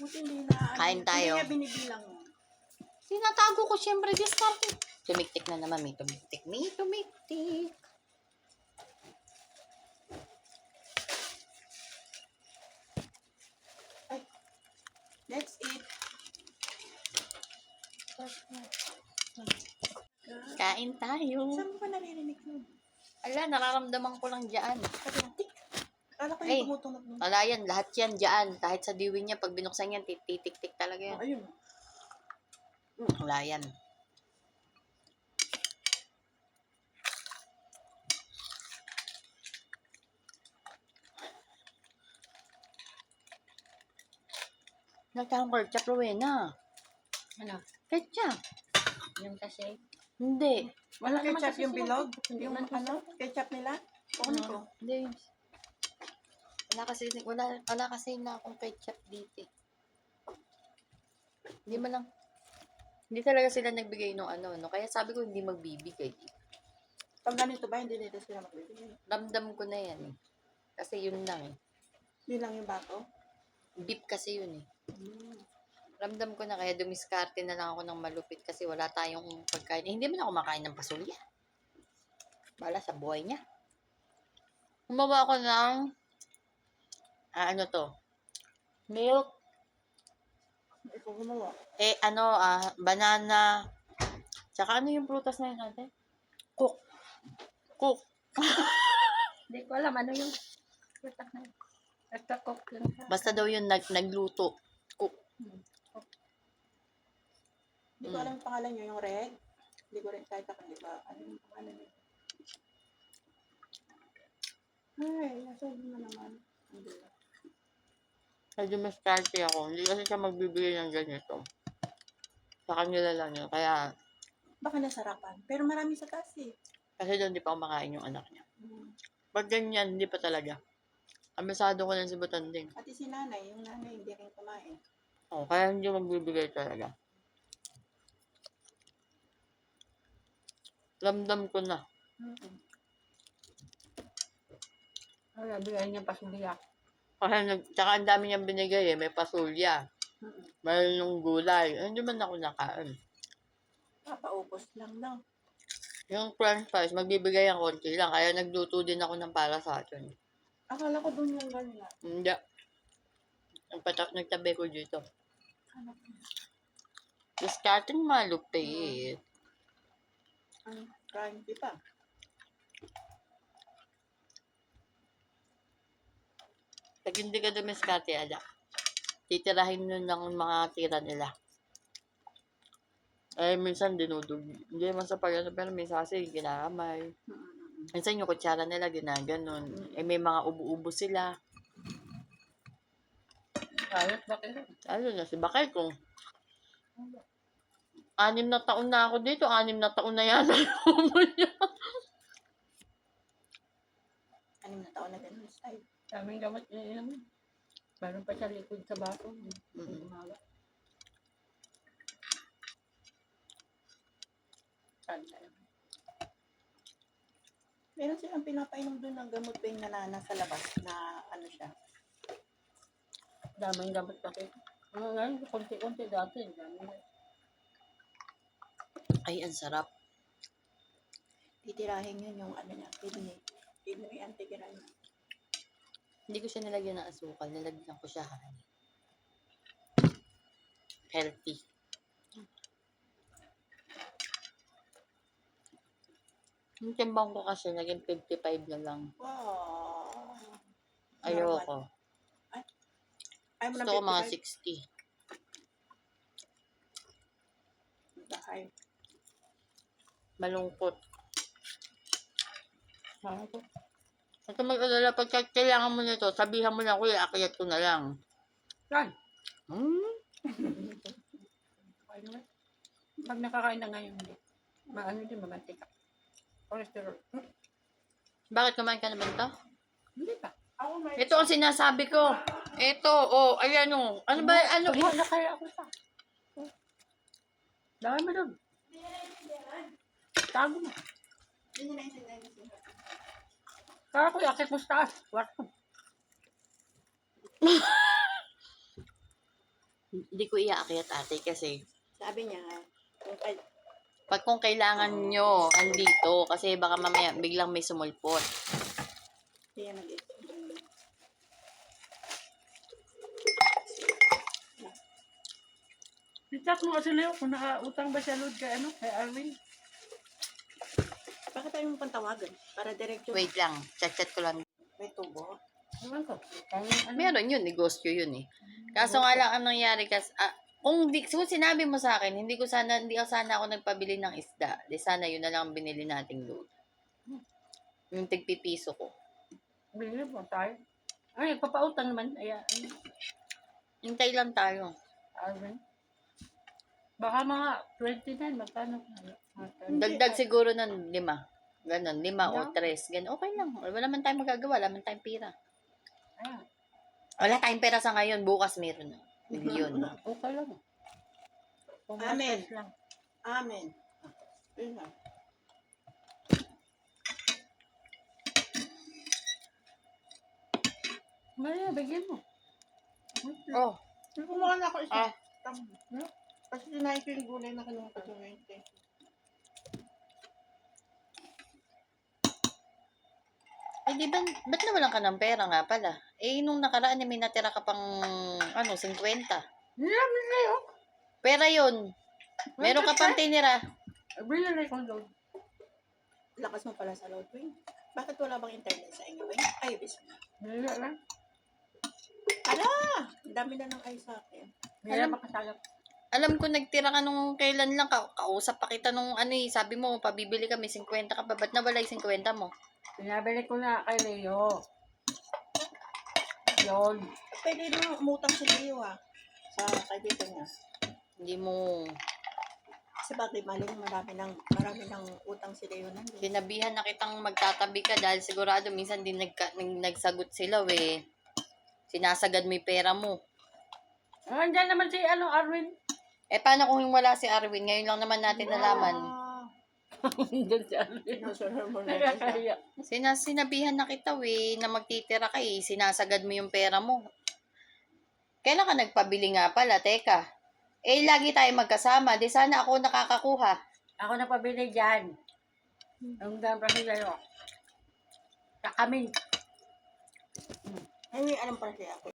Buti hindi na, Kain tayo. Hindi niya binibilang mo. Sinatago ko siyempre discard. Tumiktik na naman, may tumiktik. May tumiktik. Ay, let's eat. Kain tayo. Saan mo pa naririnig mo? Ala, nararamdaman ko lang dyan. Tik. Akala ko Ay, yung tumutunog mo. wala yan, lahat yan dyan. Kahit sa diwi niya, pag binuksan yan, tititik-tik talaga yan. Ayun. Wala yan. Nagkakang ketchup, Rowena. Ano? Ketchup. Yung kasi. Hindi. Wala naman ketchup kasi yung sila. bilog? Hindi Yung man kasi. ano? Ketchup nila? Kukunin ko. Hindi. Wala kasi na akong ketchup dito. Hindi man lang. Hindi talaga sila nagbigay nung ano, no? Kaya sabi ko hindi magbibigay. Pag ganito ba, hindi dito sila magbibigay. Ramdam ko na yan eh. Kasi yun lang eh. Yun lang yung bato? Beef kasi yun eh. Ramdam ko na kaya dumiskarte na lang ako ng malupit kasi wala tayong pagkain. Eh, hindi man ako makain ng pasulya. Bala sa buhay niya. Gumawa ako ng ano to? Milk. Ito gumawa. Banana. Tsaka ano yung prutas na yun natin? Cook. Hindi ko alam ano yung Basta na. Basta cook lang siya. Basta daw yun nagluto. Cook. Hindi ko alam yung pangalan nyo, yung red. Hindi ko rin kahit ako, di ba? Ano yung pangalan nyo? Ay, nasa mo naman. Hindi. Kaya dumiskarte ako. Hindi kasi siya magbibigay ng ganito. Sa kanila lang yun. Kaya, Baka nasarapan. Pero marami sa taas eh. kasi doon di pa kumakain yung anak niya. Pag ganyan, hindi pa talaga. Ambasado ko lang si Butanding. Pati si nanay, yung nanay hindi rin kumain. Oh, kaya hindi magbibigay talaga. Ramdam ko na. Wala, bigay niya pasulya. Kasi tsaka ang dami niyang binigay eh. May pasulya. Mayroon yung gulay. Hindi man ako nakain. Papaubos lang, no? Yung french fries, magbibigay ang konti lang. Kaya nagluto din ako ng para sa atin. Akala ko doon yung ganyan. Hindi. Nagtabi ko dito. Hanap ko. Discarding malupit. Ano? Crunchy pa. Pag hindi ka dumiskarte, ala. Titirahin nun lang ang mga tira nila. Eh, minsan dinudug. Hindi naman sa pag pero minsan kasi ginakamay. Minsan yung kutsara nila ginaganon. Eh, may mga ubo-ubo sila. Ayos ba kayo? Ano na, si Bakay kung 6 na taon na ako dito, 6 na taon na yata yung ubo niya. 6 na taon na ganun style. Daming gamot niya yun. Meron pa siya likod sa baso. Umaga. Saan tayo? Meron silang pinapainom doon ng gamot pa yung nanana sa labas na ano siya. Daming gamot pa kayo. Ngayon, konti-konti dati. Ay, ang sarap. Titirahin yun yung ano niya, kidney. Kidney antigiral. Hindi ko siya nilagyan ng asukal. Nilagyan ko siya honey. Healthy. Yung timbang ko kasi naging 55 na lang. Wow. Ayoko. Ayaw mo ng Gusto ko mga 55? 60. Dahil. Malungkot. Ano to? At kung mag-alala, pagka kailangan mo nito, sabihan mo na, kuya, akayat ko na lang. Saan? Okay naman. Pag nakakain na ngayon, hindi. Maano din, mamantika. Cholesterol. Bakit kumain ka naman to? Hindi pa. Ako may... Ito ang sinasabi ko. Ito, ayan o. Ano ba, ano? Wala kaya ako sa. Dami mo doon. Tago mo. Hindi na naintindihan kasi. Kaya ko yakit mo sa taas. What? Hindi ko iaakyat ate kasi Sabi niya, kung kailangan nyo, andito. Kasi baka mamaya biglang may sumulpot. Kaya nag-isip. I-chat mo kasi Leo kung nakautang ba siya load kay kay Arwin. Bakit tayo mong pantawagan? Para diretso. Wait lang, chat ko lang. May tubo. Ewan ko. Meron yun, negosyo yun eh. Kaso nga lang, ang nangyari kasi, kung sinabi mo sa akin, hindi sana ako nagpabili ng isda. Di sana yun na lang ang binili nating load. Yung tigpipiso ko. Bili mo tayo. Ay, nagpapautang naman. Ayan. Hintay lang tayo. Arwin. Baka mga 29, magkano? Dagdag siguro ng 5. Ganon, 5 o 3. Ganon, okay lang. Wala man tayong magagawa, wala man tayong pera. Ayan. Wala tayong pera sa ngayon, bukas meron na. Milyon. Okay lang. Amen. Pumasas lang. Amen. Yun lang. Maria, bigyan mo. Oh, Kumuha na ako isa. Ah. Kasi sinayin ko yung gulay na kinuha ko sa 20. eh di ba, ba't nawalan ka ng pera nga pala? Eh, nung nakaraan, may natira ka pang, 50. Nilamin kayo. Pera yun. Meron ka pang tinira. Bili na ko load. Lakas mo pala sa load, Wing. Bakit wala bang internet sa inyo, Wing? Ay, bis. Bili lang. Ala! Ang dami na ng ay sa akin. Bili na makasalap. Alam ko, nagtira ka nung kailan lang, kausap pa kita nung sabi mo, pabibili kami, 50 ka pa. Ba't nawala yung 50 mo? Pinabili ko na kay Leo. Yun. Pwede na umutang si Leo, sa kaibigan niya. Hindi mo, Kasi bakit maling marami ng utang si Leo nandun. sinabihan na kitang magtatabi ka dahil sigurado minsan din nagsagot sila, eh. Sinasagad mo yung pera mo. Andyan naman si Arwin. Eh, paano kung wala si Arwin? Ngayon lang naman natin nalaman. Andyan si Arwin. Nasunod mo na Kaya. Sinabihan na kita, na magtitira ka, sinasagad mo yung pera mo. Kailan ka nagpabili nga pala? Teka. Eh, lagi tayo magkasama. Di sana ako nakakakuha. Ako na pabili dyan. Ang dami si Leo. Kakamin. Ay, alam pala siya ako.